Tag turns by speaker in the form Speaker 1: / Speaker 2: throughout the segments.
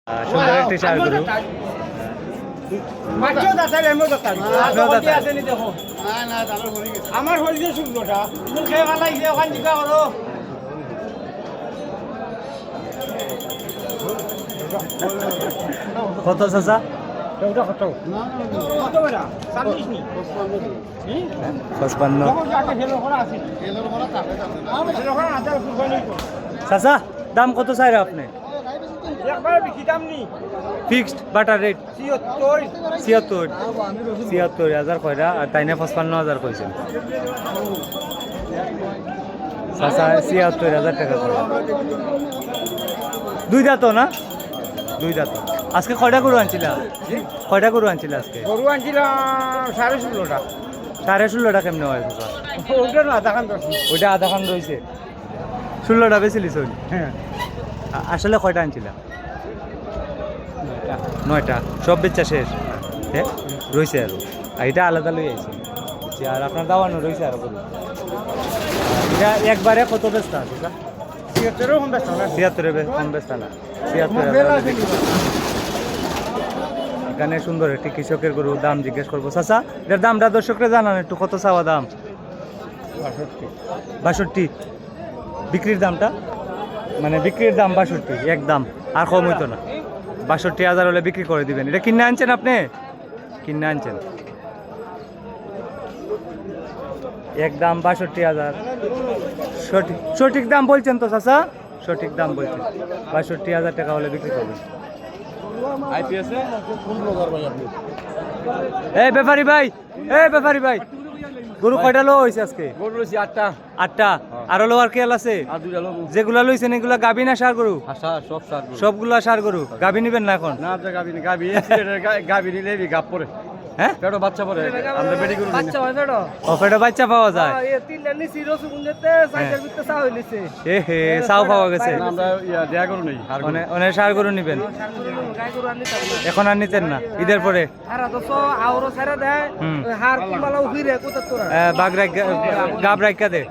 Speaker 1: সুন্দর একটি ষাঁড় গরু।
Speaker 2: আমার হয়েছে শুকনোটা খেয়ে ভালো লাগছে ওখান জিজ্ঞা করো।
Speaker 1: কত চাচা? পঁচপান্ন। চাচা দাম কত চাই আপনি? ফিক্সড বাটার রেট ৭৬,০০০ কয়রা আর তাইনে ৫৫,০০০ কইছেন। চাচা ৭৬,০০০ টাকা করে। দুই দাঁত না? দুই দাঁত। আজকে কয়টা গরু আনছিলা? কয়টা গরু আনছিলা আজকে?
Speaker 2: গরু আনছিলাম ১৬.৫টা।
Speaker 1: ১৬.৫টা কেমনে হয় চাচা?
Speaker 2: ওটা না আধা খান
Speaker 1: ওইটা আধা খান রয়েছে। ১৬টা বেছিলিস?
Speaker 2: হ্যাঁ
Speaker 1: আসলে কয়টা আনছিলা? ৯টা। সব বেচা শেষ? হ্যাঁ রয়েছে আরো। আর এটা আলাদা লই আইছি। আর আপনার দাওয়ানো রয়েছে আরো গরু। এটা একবারে কত বেচতা আছে?
Speaker 2: ৭৬ কম বেচা না।
Speaker 1: ৭৬ কম বেচতা না। ৭৬,০০০। এখানে সুন্দর একটি কৃষকের গরু দাম জিজ্ঞেস করবো। চাচা এটার দামটা দর্শকরা জানান একটু, কত চাওয়া দাম? ৬২। বিক্রির দামটা? মানে বিক্রির দাম ৬২ একদম, আর কম হইতো না। ৬২,০০০ হলে বিক্রি করে দিবেন। এটা কিনে আনছেন আপনি? কিনে আনছেন একদম ৬২,০০০। সঠিক দাম বলছেন তো চাচা? সঠিক দাম বলছেন। ৬২,০০০ টাকা হলে বিক্রি করবেন। এই ব্যাপারী ভাই গরু কয়টা লো হয়েছে আজকে?
Speaker 2: গরু রয়েছে ৮টা।
Speaker 1: ৮টা। আরো লোয়ার কেল আছে?
Speaker 2: আর 2টা লোক।
Speaker 1: যেগুলা লইছেন এগুলা গাবি না ষাঁড় গরু?
Speaker 2: সব সার গরু।
Speaker 1: সবগুলা ষাঁড় গরু। গাবি নিবেন না এখন?
Speaker 2: না গাবি না, গাবি নিলে গাপ পরে।
Speaker 1: হ্যাঁ
Speaker 2: পেটো বাচ্চা পরে। আমরা বেটি গরু বাচ্চা হয় পেটো।
Speaker 1: ও পেটে বাচ্চা পাওয়া যায়?
Speaker 2: এই তিনটা নিছি রসুনতে সাইকেল ভিতরে চা হইছে।
Speaker 1: এ হে চাও পাওয়া গেছে।
Speaker 2: আমরা দেয়া গরু নেই। আর
Speaker 1: অনেক ষাঁড় গরু নিবেন?
Speaker 2: গাই গরু আনি
Speaker 1: এখন আর নিতেন না ঈদের পরে?
Speaker 2: হারা তো আওরো ছাড়া দেয়। হার কুমালা উফিরে কোথা তোরা?
Speaker 1: গাব রাখা দে।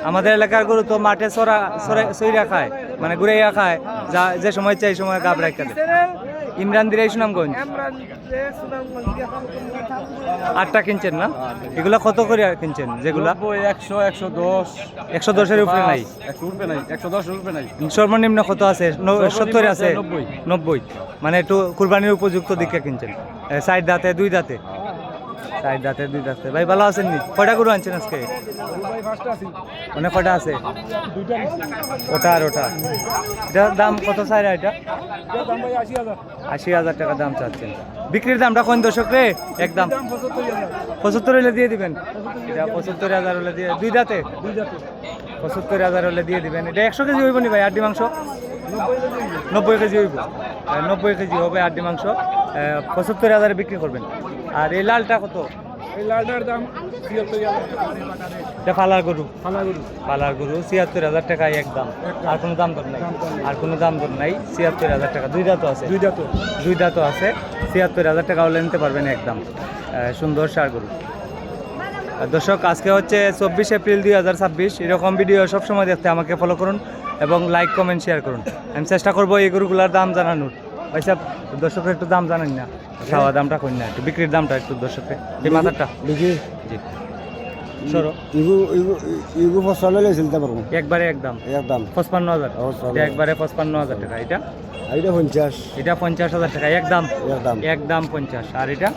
Speaker 1: আমাদের এলাকার গরু তো মাঠে সইরা খায়, মানে ঘুরাইয়া খায়, যে সময় চাই সময় গাব রাখা দে। ইমরান দিরাই সুনামগঞ্জ। ৮টা কিনছেন না? এগুলা কত করে কিনছেন? যেগুলা
Speaker 2: 100 110
Speaker 1: 110-এর উপরে নাই?
Speaker 2: 110 রুপে নাই।
Speaker 1: সর্বনিম্ন কত আছে? 70 আছে? 90। মানে একটু কুরবানির উপযুক্ত দিকে কিনছেন। 4 দাঁতে 2 দাঁতে? 4 দাঁতে 2 দাঁতে। ভাই ভালো আছেন নি? কয়টা গরু আনছেন আজকে? মানে কয়টা আছে? ওটা আর ওটা। এটার দাম কত চাই? এটা ৮০,০০০ টাকা দাম চাচ্ছেন। বিক্রির দামটা কোন দর্শক রে? একদম ৭৫ হলে দিয়ে দিবেন। এটা ৭৫,০০০ হলে দিয়ে, 2 দাঁতে ৭৫,০০০ হলে দিয়ে দিবেন। এটা 100 কেজি হইব নি ভাই আড্ডি মাংস? 90 কেজি হইব। 90 কেজি হবে আড্ডি মাংস। ৭৫,০০০ বিক্রি করবেন। আর এই লালটা কত?
Speaker 2: এই লালটার দাম ৭৬,০০০।
Speaker 1: এটা ফালার গরু? ফালার গরু ৭৬,০০০ টাকা একদম। আর কোনো দাম দর নাই? আর কোনো দাম দর নাই। ৭৬,০০০ টাকা। 2 দাঁতও আছে? 2 দাঁতও আছে। ৭৬,০০০ টাকা হলে নিতে পারবেন একদম। সুন্দর ষাঁড় গরু। দর্শক আজকে হচ্ছে 24 এপ্রিল 2026। এরকম ভিডিও সবসময় দেখতে আমাকে ফলো করুন এবং লাইক কমেন্ট শেয়ার করুন। আমি চেষ্টা করবো এই গরুগুলার দাম জানানোর। ভাইসা দর্শকের একটু দাম জানেন না? খাওয়া দামটা কই না, একটু বিক্রির দামটা একটু দর্শকের। এই মাথাটা জি সরো
Speaker 2: ইগু ফসল লেছিল তা পারবো
Speaker 1: একবারে একদম ৫৫,০০০। একবারে ৫৫,০০০ টাকা। এটা
Speaker 2: 50।
Speaker 1: এটা ৫০,০০০ টাকা একদম। ৫০। আর এটা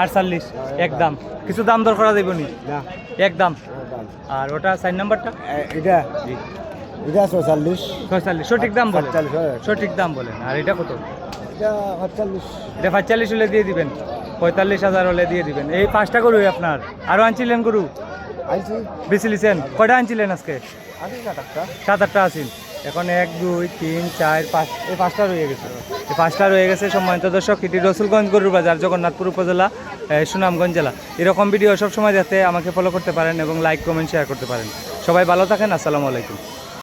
Speaker 1: ৪৮ একদম। কিছু দাম দর করা যাইব নি? একদম। আর ওটা ৪ নাম্বারটা?
Speaker 2: এটা 46।
Speaker 1: সঠিক দাম বলেন, সঠিক দাম বলেন। আর এটা কত? এটা ৪৫ হলে দিয়ে দিবেন। ৪৫,০০০ হলে দিয়ে দিবেন। এই 5টা গরু আপনার? আরো আনছিলেন গরু? বেচিলিছেন? কয়টা আনছিলেন আজকে? 7-8টা আছেন। এখন 1 2 3 4 5 এই 5টা রয়ে গেছে। এই 5টা রয়ে গেছে। সম্মানিত দর্শক, এটি রসুলগঞ্জ গরুর বাজার, জগন্নাথপুর উপজেলা, সুনামগঞ্জ জেলা। এরকম ভিডিও সবসময় দেখতে আমাকে ফলো করতে পারেন এবং লাইক কমেন্ট শেয়ার করতে পারেন। সবাই ভালো থাকেন। আসসালামু আলাইকুম।